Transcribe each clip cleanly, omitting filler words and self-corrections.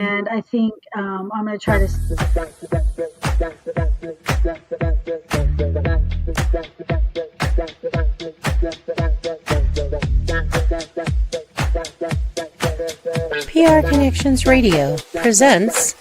And I think I'm going to try to. PR Connections Radio presents.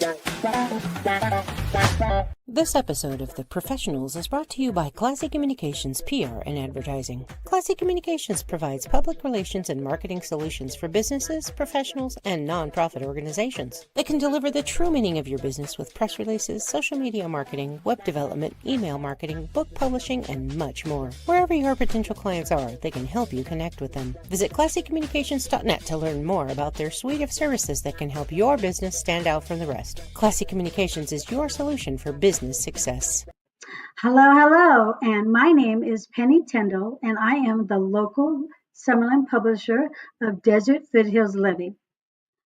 This episode of The Professionals is brought to you by Classy Communications PR and Advertising. Classy Communications provides public relations and marketing solutions for businesses, professionals, and nonprofit organizations. They can deliver the true meaning of your business with press releases, social media marketing, web development, email marketing, book publishing, and much more. Wherever your potential clients are, they can help you connect with them. Visit classycommunications.net to learn more about their suite of services that can help your business stand out from the rest. Classy Communications is your solution for business success. Hello, and my name is Penny Tindall, and I am the local Summerlin publisher of Desert Foothills Living.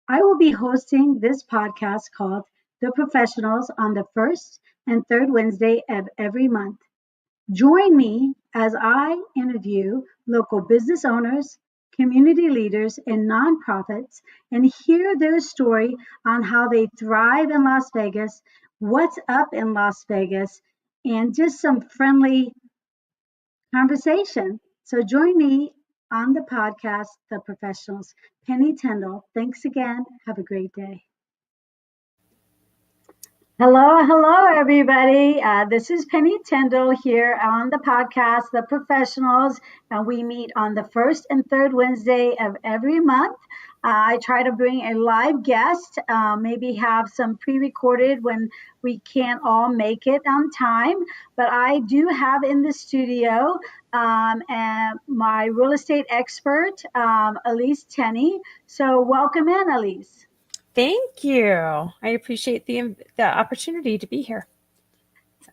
I will be hosting this podcast called The Professionals on the first and third Wednesday of every month. Join me as I interview local business owners, community leaders, and nonprofits and hear their story on how they thrive in Las Vegas, what's up in Las Vegas, and just some friendly conversation. So join me on the podcast, The Professionals. Penny Tindall, thanks again. Have a great day. Hello, everybody. This is Penny Tindall here on the podcast, The Professionals, and we meet on the first and third Wednesday of every month. I try to bring a live guest, maybe have some pre-recorded when we can't all make it on time, but I do have in the studio and my real estate expert, Alyse Tenney. So welcome in, Alyse. Thank you. I appreciate the opportunity to be here.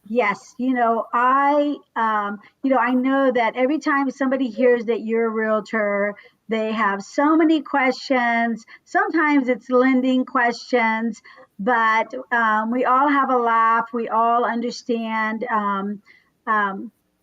Yes, I know that every time somebody hears that you're a realtor, they have so many questions. Sometimes it's lending questions, but we all have a laugh. We all understand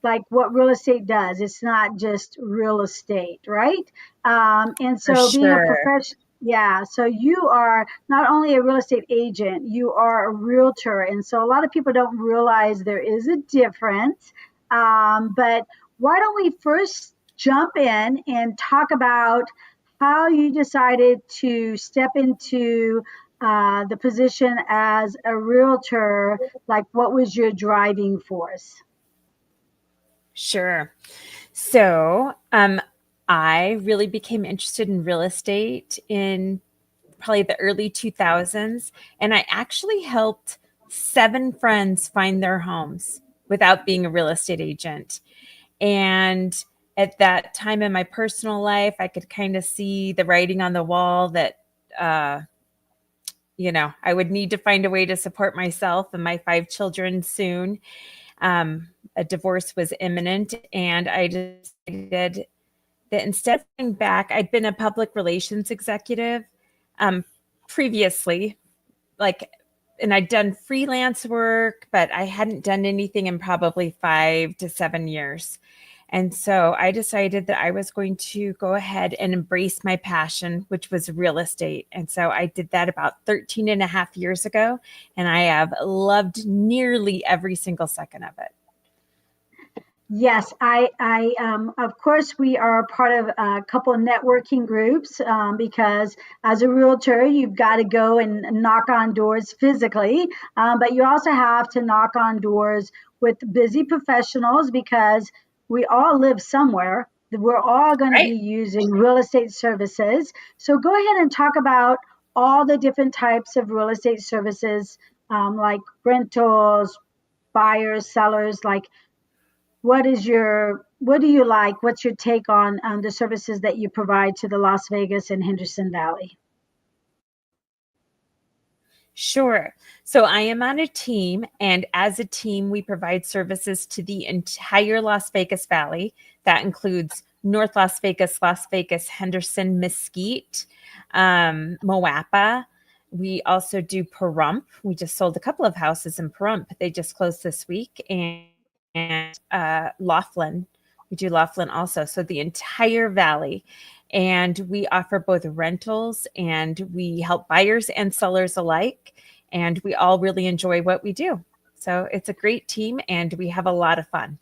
like what real estate does. It's not just real estate, right? And so being a professional. Yeah, so you are not only a real estate agent, you are a realtor. And so a lot of people don't realize there is a difference. But why don't we first jump in and talk about how you decided to step into the position as a realtor? Like, what was your driving force? Sure. So, I really became interested in real estate in probably the early 2000s. And I actually helped 7 friends find their homes without being a real estate agent. And at that time in my personal life, I could kind of see the writing on the wall that, I would need to find a way to support myself and my 5 children soon. A divorce was imminent, and I decided that instead of going back, I'd been a public relations executive previously, and I'd done freelance work, but I hadn't done anything in probably 5 to 7 years. And so I decided that I was going to go ahead and embrace my passion, which was real estate. And so I did that about 13 and a half years ago, and I have loved nearly every single second of it. Yes, of course, we are part of a couple of networking groups because as a realtor, you've got to go and knock on doors physically, but you also have to knock on doors with busy professionals because we all live somewhere. We're all going to be using real estate services. So go ahead and talk about all the different types of real estate services, like rentals, buyers, sellers, like. What do you like? What's your take on the services that you provide to the Las Vegas and Henderson Valley? Sure. So I am on a team, and as a team, we provide services to the entire Las Vegas Valley. That includes North Las Vegas, Henderson, Mesquite, Moapa. We also do Pahrump. We just sold a couple of houses in Pahrump. They just closed this week. And Laughlin. We do Laughlin also. So the entire valley. And we offer both rentals, and we help buyers and sellers alike. And we all really enjoy what we do. So it's a great team, and we have a lot of fun.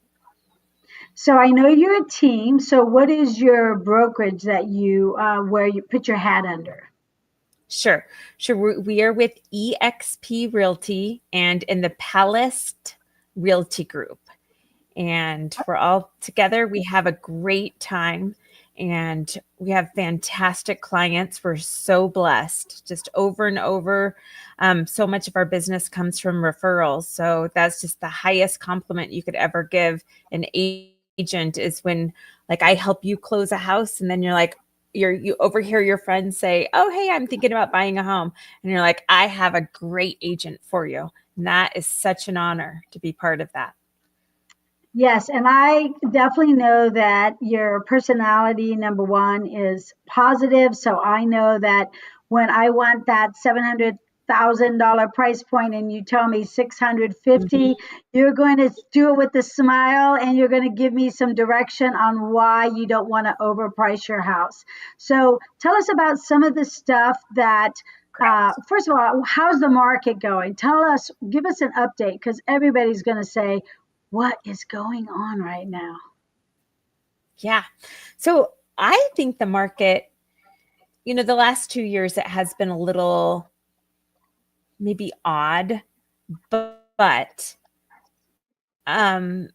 So I know you're a team. So what is your brokerage that you where you put your hat under? Sure. Sure. We are with EXP Realty and in the Palace Realty Group. And we're all together. We have a great time, and we have fantastic clients. We're so blessed, just over and over. So much of our business comes from referrals. So that's just the highest compliment you could ever give an agent, is when, like, I help you close a house, and then you're like, you overhear your friends say, "Oh, hey, I'm thinking about buying a home," and you're like, "I have a great agent for you." And that is such an honor to be part of that. Yes, and I definitely know that your personality, number one, is positive. So I know that when I want that $700,000 price point and you tell me 650, Mhm. you're going to do it with a smile and you're going to give me some direction on why you don't want to overprice your house. So tell us about some of the stuff that first of all, how's the market going? Tell us, give us an update because everybody's going to say, what is going on right now? Yeah. So I think the market, the last 2 years, it has been a little maybe odd, but um,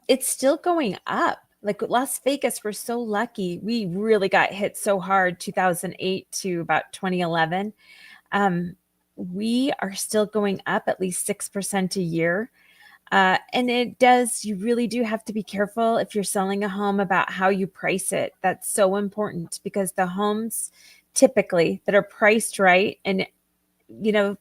it's still going up. Like Las Vegas, we're so lucky. We really got hit so hard 2008 to about 2011. Um, we are still going up at least 6% a year. And you really do have to be careful if you're selling a home about how you price it. That's so important, because the homes typically that are priced right, and you know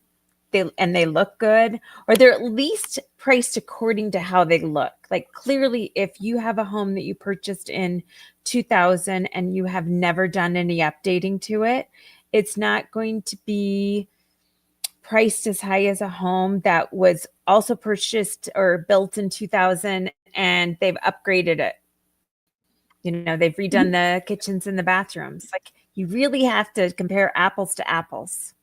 they look good, or they're at least priced according to how they look. Like, clearly, if you have a home that you purchased in 2000 and you have never done any updating to it, it's not going to be priced as high as a home that was also purchased or built in 2000 and they've upgraded it. They've redone the kitchens and the bathrooms. Like, you really have to compare apples to apples.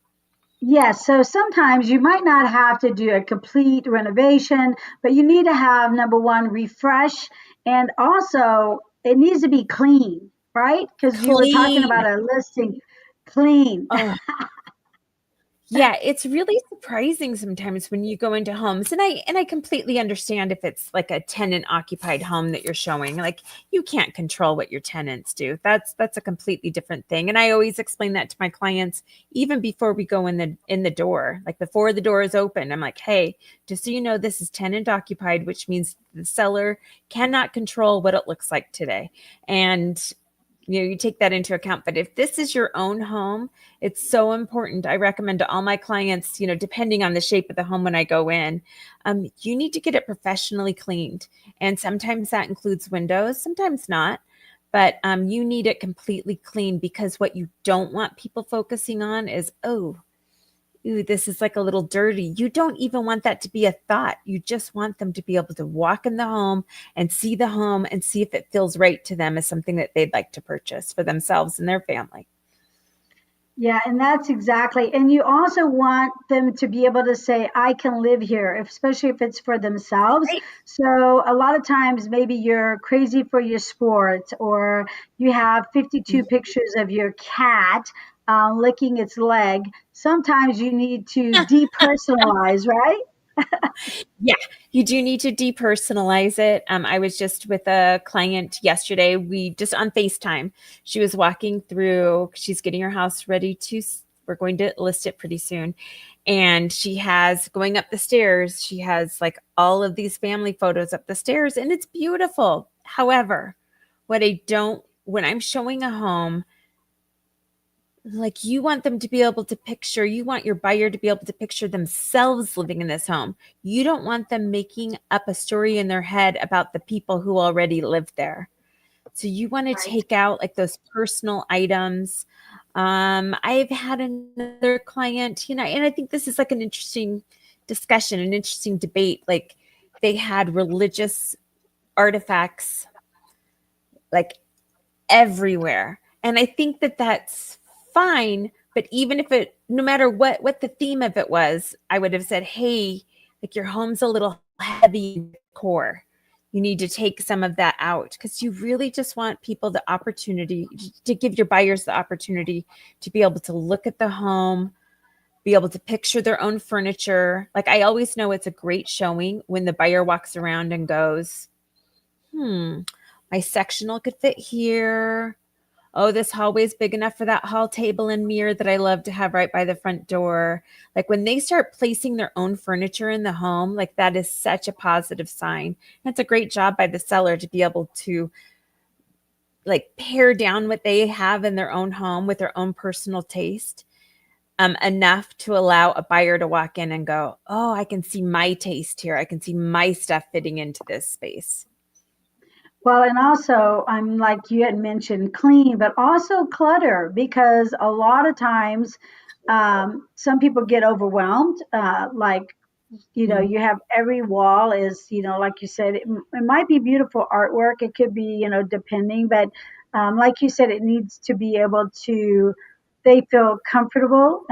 Yes, so sometimes you might not have to do a complete renovation, but you need to have number one, refresh, and also it needs to be clean, right? Because you were talking Clean. about a listing clean. Oh, yeah, it's really surprising sometimes when you go into homes, and I completely understand if it's like a tenant occupied home that you're showing. Like, you can't control what your tenants do. That's a completely different thing. And I always explain that to my clients even before we go in the door. Like, before the door is open, I'm like, "Hey, just so you know, this is tenant occupied, which means the seller cannot control what it looks like today." And you take that into account. But if this is your own home, it's so important. I recommend to all my clients, depending on the shape of the home when I go in, you need to get it professionally cleaned. And sometimes that includes windows, sometimes not. But you need it completely clean, because what you don't want people focusing on is, "Oh, ooh, this is like a little dirty." You don't even want that to be a thought. You just want them to be able to walk in the home and see if it feels right to them as something that they'd like to purchase for themselves and their family. Yeah, and that's exactly. And you also want them to be able to say, I can live here, especially if it's for themselves. Right. So a lot of times, maybe you're crazy for your sports, or you have 52 pictures of your cat licking its leg. Sometimes you need to depersonalize, right? Yeah, you do need to depersonalize it. I was just with a client yesterday. We just on FaceTime. She was walking through, she's getting her house ready we're going to list it pretty soon. And she has, going up the stairs, she has like all of these family photos up the stairs, and it's beautiful. However, when I'm showing a home, like, you want them to be able to picture, you want your buyer to be able to picture themselves living in this home. You don't want them making up a story in their head about the people who already live there. So you want to Right. take out like those personal items. I've had another client, and I think this is like an interesting discussion, an interesting debate. Like, they had religious artifacts like everywhere. And I think that that's fine. But even if it, no matter what the theme of it was, I would have said, hey, like your home's a little heavy core. You need to take some of that out because you really just want people the opportunity to give your buyers the opportunity to be able to look at the home, be able to picture their own furniture. Like I always know it's a great showing when the buyer walks around and goes, my sectional could fit here. Oh, this hallway's big enough for that hall table and mirror that I love to have right by the front door. Like when they start placing their own furniture in the home, like that is such a positive sign. That's a great job by the seller to be able to like pare down what they have in their own home with their own personal taste, enough to allow a buyer to walk in and go, oh, I can see my taste here. I can see my stuff fitting into this space. Well, and also, I'm like you had mentioned, clean, but also clutter, because a lot of times some people get overwhelmed. Like, you have every wall is, like you said, it might be beautiful artwork. It could be, depending, but like you said, it needs to be able to, they feel comfortable.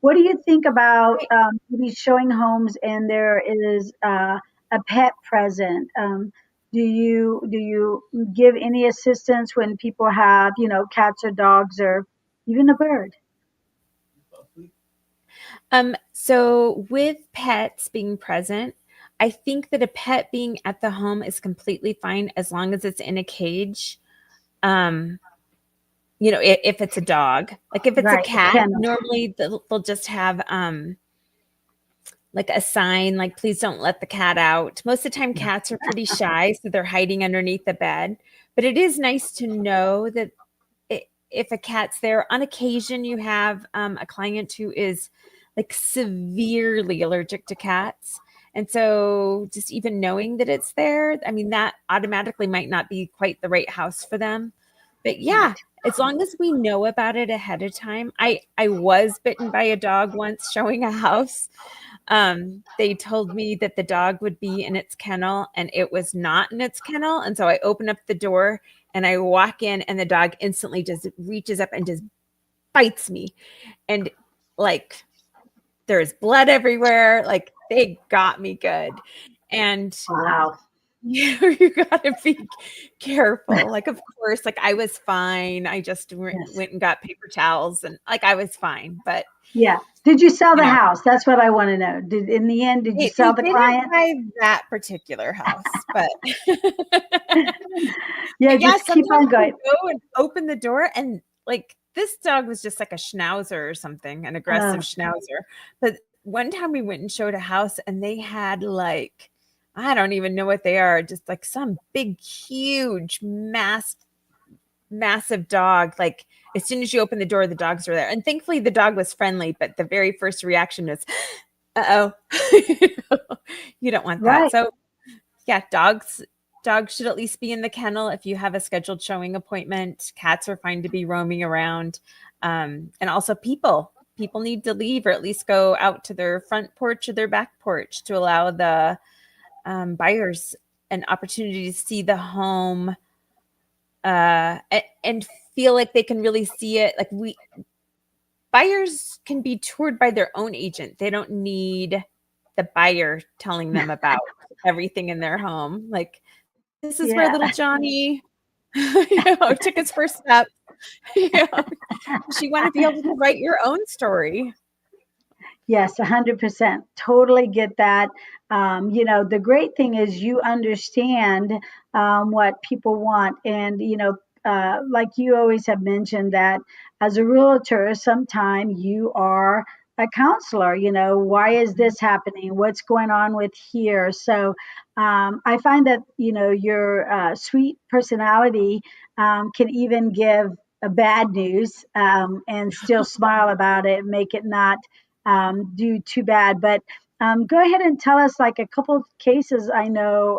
What do you think about maybe showing homes and there is a pet present? Do you give any assistance when people have, cats or dogs or even a bird? So with pets being present, I think that a pet being at the home is completely fine as long as it's in a cage. Um, if it's a dog, like if it's a Right, a cat, kennel. normally they'll just have like a sign, like please don't let the cat out. Most of the time, cats are pretty shy, so they're hiding underneath the bed. But it is nice to know that if a cat's there, on occasion you have a client who is like severely allergic to cats. And so just even knowing that it's there, I mean, that automatically might not be quite the right house for them. But yeah, Right. as long as we know about it ahead of time. I was bitten by a dog once showing a house. They told me that the dog would be in its kennel and it was not in its kennel. And so I open up the door and I walk in and the dog instantly just reaches up and just bites me. And like there's blood everywhere. Like they got me good. And Wow. you gotta be careful. Like, of course, like I was fine. I just Yes. went and got paper towels and like I was fine. But Yeah. Did you sell you the know, house? That's what I want to know. In the end, did you they sell the didn't client? buy that particular house, but Yeah, but yeah, just keep on sometimes we going. go and open the door and like this dog was just like a schnauzer or something, an aggressive Uh, schnauzer. But one time we went and showed a house and they had like, I don't even know what they are, just like some big, huge, massive dog. Like as soon as you open the door, the dogs were there. And thankfully the dog was friendly, but the very first reaction was, uh-oh. You don't want that. right. So yeah, dogs should at least be in the kennel if you have a scheduled showing appointment. Cats are fine to be roaming around. And also people need to leave or at least go out to their front porch or their back porch to allow the buyers an opportunity to see the home, and feel like they can really see it. Like buyers can be toured by their own agent. They don't need the buyer telling them about everything in their home. Like this is where Yeah. little Johnny, took his first step. You know, you want to be able to write your own story. Yes, 100%. Totally get that. The great thing is you understand what people want. And, like you always have mentioned that as a realtor, sometime you are a counselor. Why is this happening? What's going on with here? So I find that, your sweet personality can even give a bad news and still smile about it, make it not do too bad. But go ahead and tell us like a couple of cases. I know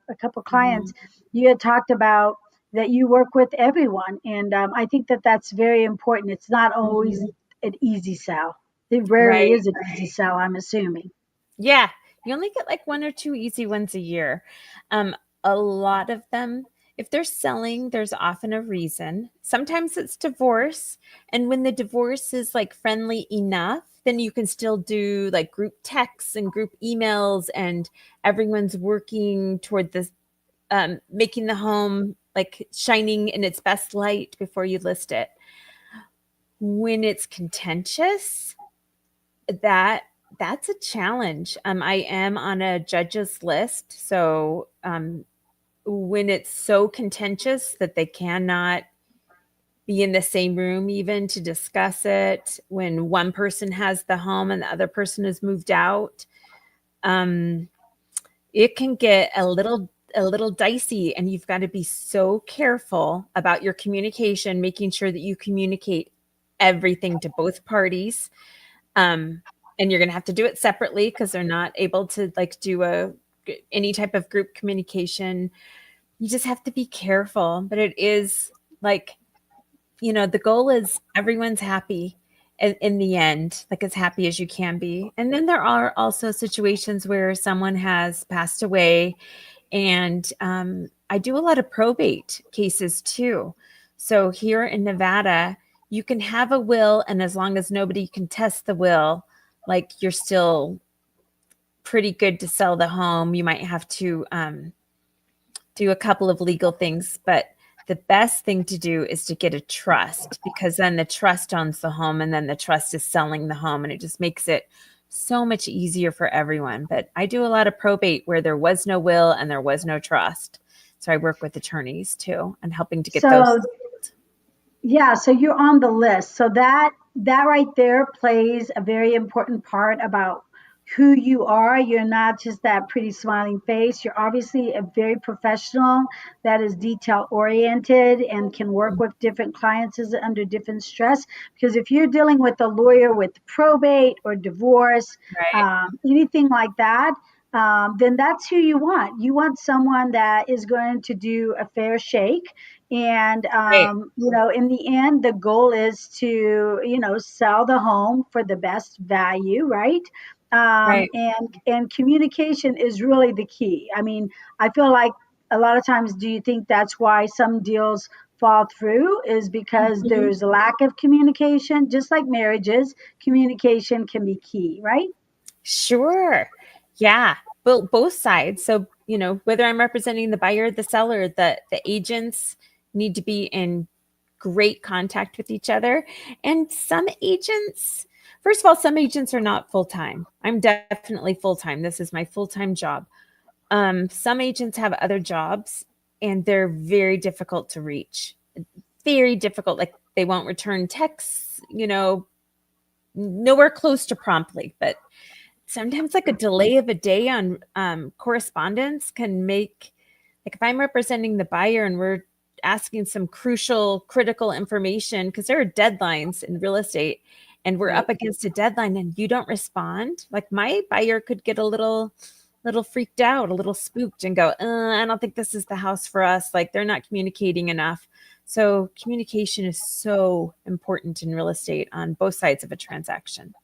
a couple of clients you had talked about that you work with everyone, and I think that that's very important. It's not always an easy sell. It rarely Right. is an easy sell, I'm assuming. Yeah. You only get like one or two easy ones a year. A lot of them, If they're selling, there's often a reason. Sometimes it's divorce. And when the divorce is like friendly enough, then you can still do like group texts and group emails, and everyone's working toward this, making the home like shining in its best light before you list it. When it's contentious, that that's a challenge. I am on a judge's list, so when it's so contentious that they cannot be in the same room even to discuss it, when one person has the home and the other person has moved out, um, it can get a little dicey, and you've got to be so careful about your communication, making sure that you communicate everything to both parties. Um, and you're going to have to do it separately because they're not able to like do any type of group communication. You just have to be careful, but it is like, the goal is everyone's happy in the end, like as happy as you can be. And then there are also situations where someone has passed away, and I do a lot of probate cases too. So here in Nevada, you can have a will, and as long as nobody contests the will, like you're still pretty good to sell the home. You might have to do a couple of legal things, but the best thing to do is to get a trust, because then the trust owns the home, and then the trust is selling the home, and it just makes it so much easier for everyone. But I do a lot of probate where there was no will and there was no trust. So I work with attorneys too and helping to get those. So yeah, so you're on the list. So that right there plays a very important part about who you are. You're not just that pretty smiling face. You're obviously a very professional that is detail oriented and can work with different clients under different stress. Because if you're dealing with a lawyer with probate or divorce, Right, anything like that, then that's who you want. You want someone that is going to do a fair shake, and right, in the end, the goal is to sell the home for the best value, right? right, And communication is really the key. I mean, I feel like a lot of times, do you think that's why some deals fall through, is because mhm. there's a lack of communication? Just like marriages, communication can be key, right? Sure. Yeah. Both sides. So, whether I'm representing the buyer, the seller, the agents need to be in great contact with each other. And first of all, some agents are not full time. I'm definitely full time. This is my full time job. Some agents have other jobs, and they're very difficult to reach. Very difficult. Like they won't return texts, nowhere close to promptly, but sometimes like a delay of a day on correspondence can make, like if I'm representing the buyer and we're asking some crucial critical information, because there are deadlines in real estate, and we're up Right. against a deadline and you don't respond, like my buyer could get a little freaked out, a little spooked, and go, I don't think this is the house for us, like they're not communicating enough. So communication is so important in real estate on both sides of a transaction.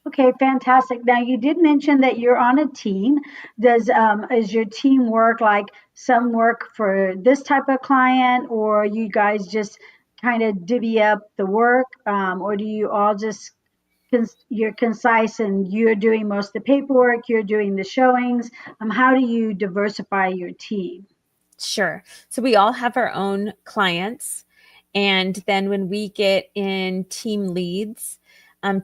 Okay, fantastic. Now you did mention that you're on a team. Does is your team work like some work for this type of client, or you guys just kind of divvy up the work, or do you all just you're concise and you're doing most of the paperwork, you're doing the showings? How do you diversify your team? Sure. So we all have our own clients. And then when we get in team leads,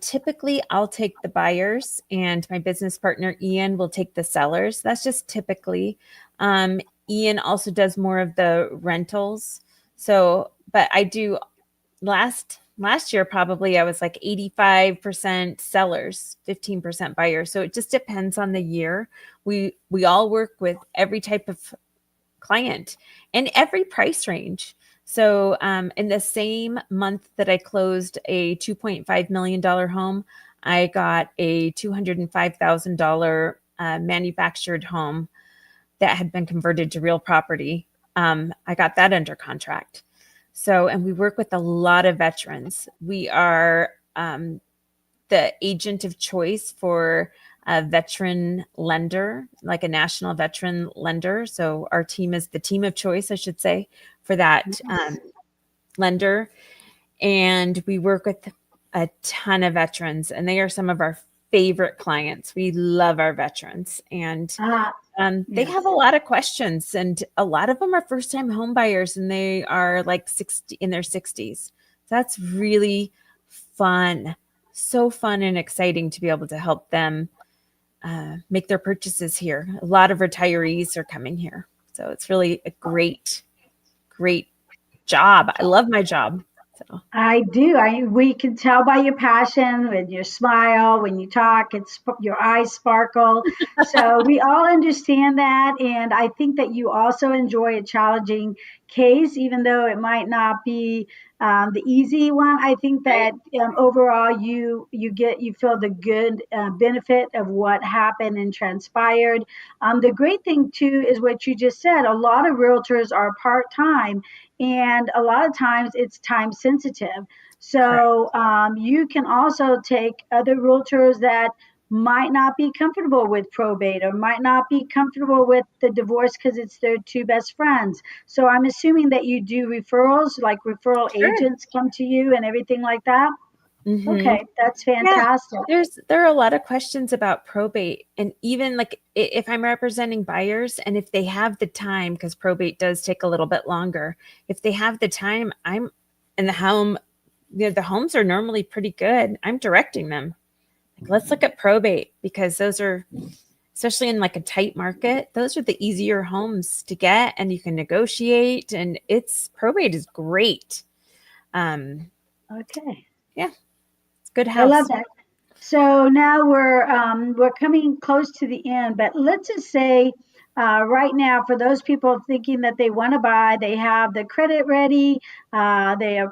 typically I'll take the buyers and my business partner, Ian, will take the sellers. That's just typically. Um, Ian also does more of the rentals. So, but I do last year, probably I was like 85% sellers, 15% buyers. So it just depends on the year. We all work with every type of client in every price range. So, in the same month that I closed a $2.5 million home, I got a $205,000 manufactured home that had been converted to real property. I got that under contract. So, and we work with a lot of veterans. We are the agent of choice for a veteran lender, like a national veteran lender. So our team is the team of choice, I should say, for that lender. And we work with a ton of veterans, and they are some of our favorite clients. We love our veterans, and Ah, they yes. have a lot of questions, and a lot of them are first-time home buyers, and they are like 60 in their 60s. That's really fun, so fun and exciting to be able to help them make their purchases here. A lot of retirees are coming here, so it's really a great, great job. I love my job. So I do. We can tell by your passion, with your smile, when you talk, your eyes sparkle. So we all understand that, and I think that you also enjoy a challenging case, even though it might not be the easy one. I think right, that overall, you feel the good benefit of what happened and transpired. The great thing too is what you just said. A lot of realtors are part time, and a lot of times it's time sensitive. correct. So you can also take other realtors that might not be comfortable with probate or might not be comfortable with the divorce because it's their two best friends. So I'm assuming that you do referrals, like referral Sure. agents come to you and everything like that. Hmm. Okay, that's Yeah, fantastic. there are a lot of questions about probate, and even like if I'm representing buyers and if they have the time, because probate does take a little bit longer. If they have the time, I'm in the home. The homes are normally pretty good. I'm directing them. Like, let's look at probate because those are, especially in like a tight market, those are the easier homes to get, and you can negotiate. And it's probate is great. Um, Okay, yeah, it's a good I love house. that. So now we're coming close to the end, but let's just say right now for those people thinking that they want to buy, they have the credit ready, they are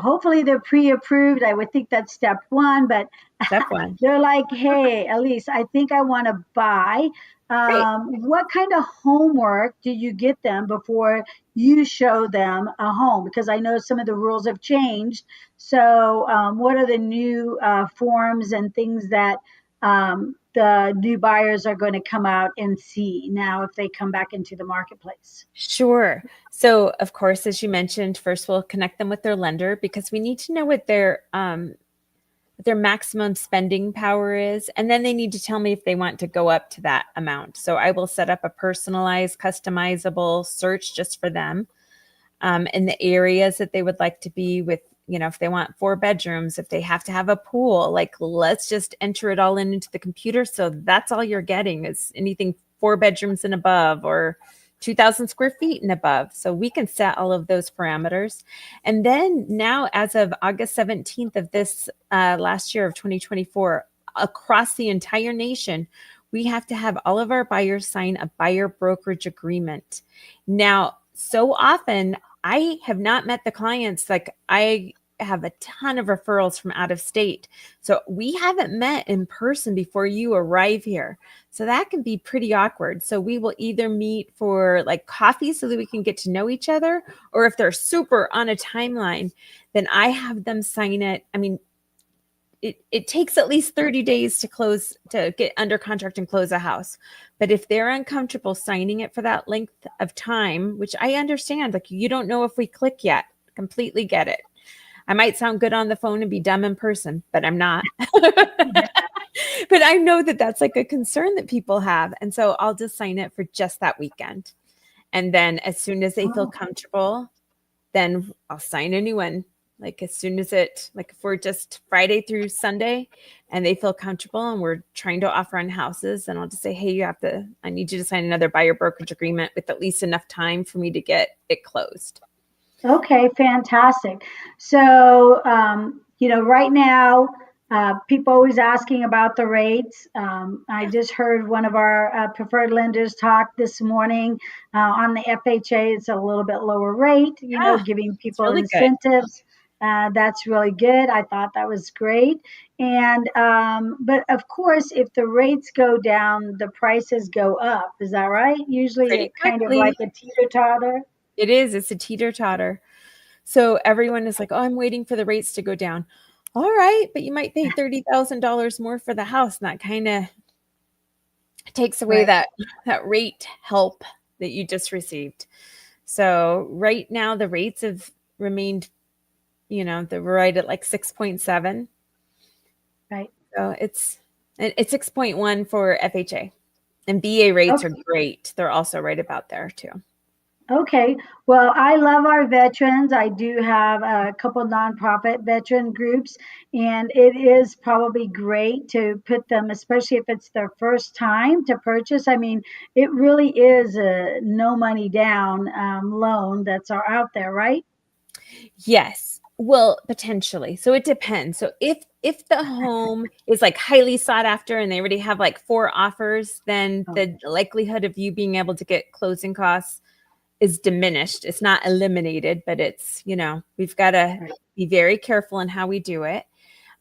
hopefully they're pre-approved. I would think that's step one, but Step one. they're like, hey, Alyse, I think I want to buy. Great. What kind of homework do you get them before you show them a home? Because I know some of the rules have changed. So, what are the new forms and things that the new buyers are going to come out and see now if they come back into the marketplace? Sure. So, of course, as you mentioned, first we'll connect them with their lender because we need to know what their maximum spending power is, and then they need to tell me if they want to go up to that amount. So, I will set up a personalized, customizable search just for them in the areas that they would like to be with. If they want 4 bedrooms, if they have to have a pool, like let's just enter it all into the computer. So that's all you're getting is anything 4 bedrooms and above or 2,000 square feet and above. So we can set all of those parameters. And then now, as of August 17th of this last year of 2024, across the entire nation, we have to have all of our buyers sign a buyer brokerage agreement. Now, so often I have not met the clients. Like I have a ton of referrals from out of state. So we haven't met in person before you arrive here. So that can be pretty awkward. So we will either meet for like coffee so that we can get to know each other, or if they're super on a timeline, then I have them sign it. I mean, it takes at least 30 days to get under contract and close a house. But if they're uncomfortable signing it for that length of time, which I understand, like you don't know if we click yet, completely get it. I might sound good on the phone and be dumb in person, but I'm not. But I know that that's like a concern that people have. And so I'll just sign it for just that weekend. And then as soon as they feel Oh, comfortable, then I'll sign a new one. Like as soon as like if we're just Friday through Sunday and they feel comfortable and we're trying to offer on houses, then I'll just say, hey, I need you to sign another buyer brokerage agreement with at least enough time for me to get it closed. okay, fantastic. So, right now, people always asking about the rates. I just heard one of our preferred lenders talk this morning on the FHA. It's a little bit lower rate, Yeah, giving it's people really good. incentives. That's really good. I thought that was great. And, but of course, if the rates go down, the prices go up. Is that right? Usually Pretty it kind of like quickly. a teeter totter. It is. It's a teeter totter. So everyone is like, oh, I'm waiting for the rates to go down. all right, but you might pay $30,000 more for the house. And that kind of takes away Right. that rate help that you just received. So right now the rates have remained, they're right at like 6.7. Right. So it's 6.1 for FHA. And BA rates are great. They're also right about there too. Okay. Well, I love our veterans. I do have a couple nonprofit veteran groups, and it is probably great to put them, especially if it's their first time to purchase. I mean, it really is a no money down loan that's out there, right? Yes. Well, potentially. So it depends. So if the home is like highly sought after and they already have like 4 offers, then Oh, the likelihood of you being able to get closing costs is diminished. It's not eliminated, but it's, we've got to right. be very careful in how we do it.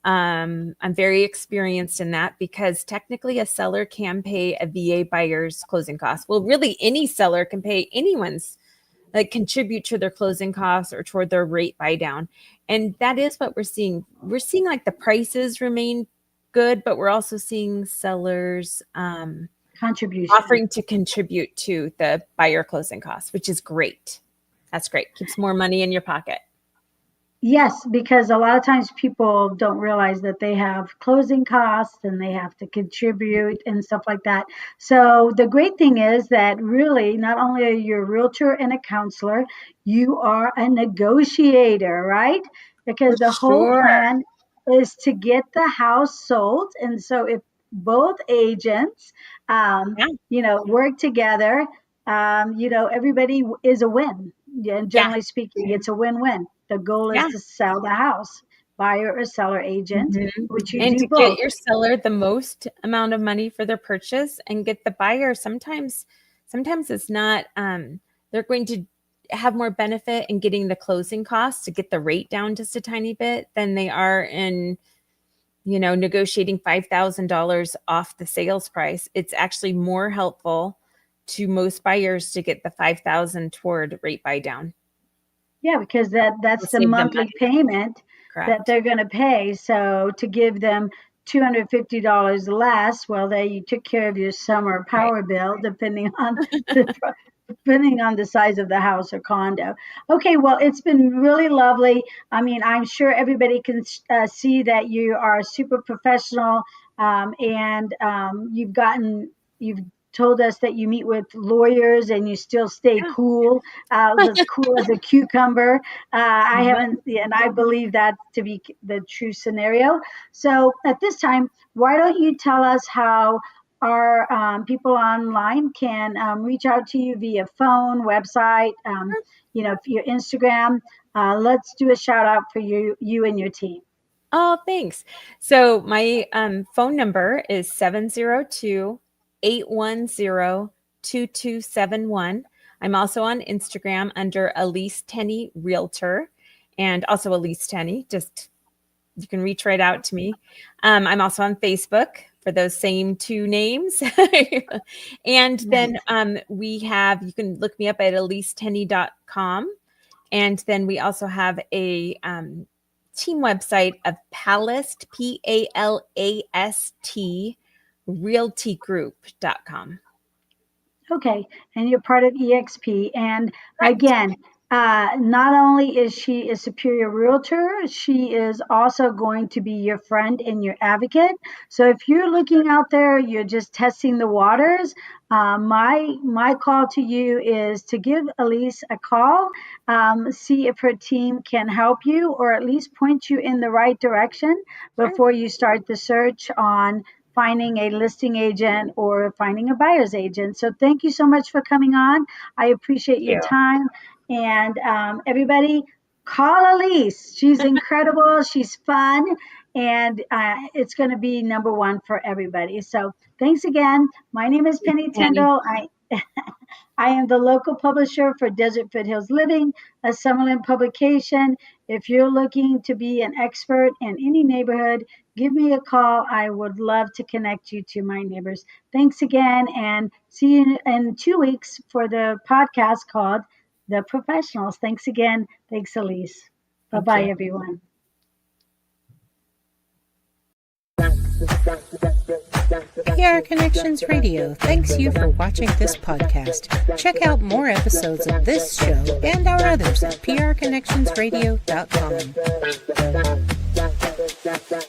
I'm very experienced in that because technically a seller can pay a VA buyer's closing costs. Well, really any seller can pay anyone's, like, contribute to their closing costs or toward their rate buy down. And that is what we're seeing. We're seeing like the prices remain good, but we're also seeing sellers Contribution. offering to contribute to the buyer closing costs, which is great. That's great. Keeps more money in your pocket. Yes, because a lot of times people don't realize that they have closing costs and they have to contribute and stuff like that. So the great thing is that really not only are you a realtor and a counselor, you are a negotiator, right? For Because the whole sure. plan is to get the house sold. And so if both agents, Yeah. work together, everybody is a win. Yeah, and Yeah. generally speaking, it's a win-win. The goal is Yeah. to sell the house, buyer or seller agent, Mhm. which you And do to get both. your seller the most amount of money for their purchase and get the buyer sometimes it's not they're going to have more benefit in getting the closing costs to get the rate down just a tiny bit than they are in negotiating $5,000 off the sales price. It's actually more helpful to most buyers to get the 5,000 toward rate buy down. Yeah, because Will that's the save them monthly money. payment that Correct. they're going to pay. So to give them $250 less, well, there you took care of your summer Right. power bill, the depending on the size of the house or condo. Okay, well, it's been really lovely. I mean, I'm sure everybody can see that you are super professional, and you've told us that you meet with lawyers and you still stay Yeah. cool, as cool as a cucumber. I Well, haven't, yeah, and I believe that to be the true scenario. So at this time, why don't you tell us how our people online can reach out to you via phone, website, your Instagram. Let's do a shout out for you and your team. oh, thanks. So my phone number is 702-810-2271. I'm also on Instagram under Alyse Tenney Realtor and also Alyse Tenney. Just you can reach right out to me. I'm also on Facebook for those same 2 names. And then Nice. you can look me up at AlyseTenney.com. And then we also have a team website of Palast, Palast, realtygroup.com. Okay, and you're part of EXP. And Correct. again, not only is she a superior realtor, she is also going to be your friend and your advocate. So if you're looking out there, you're just testing the waters. My call to you is to give Alyse a call, see if her team can help you or at least point you in the right direction Sure. before you start the search on finding a listing agent or finding a buyer's agent. So thank you so much for coming on. I appreciate Thank your you. time. And everybody, call Alyse. She's incredible. She's fun. And it's going to be number one for everybody. So thanks again. My name is Penny Annie. Tindall. I am the local publisher for Desert Foothills Living, a Summerlin publication. If you're looking to be an expert in any neighborhood, give me a call. I would love to connect you to my neighbors. Thanks again, and see you in 2 weeks for the podcast called The Professionals. Thanks again. Thanks, Alyse. Bye Thank bye, you. everyone. PR Connections Radio thanks you for watching this podcast. Check out more episodes of this show and our others at prconnectionsradio.com.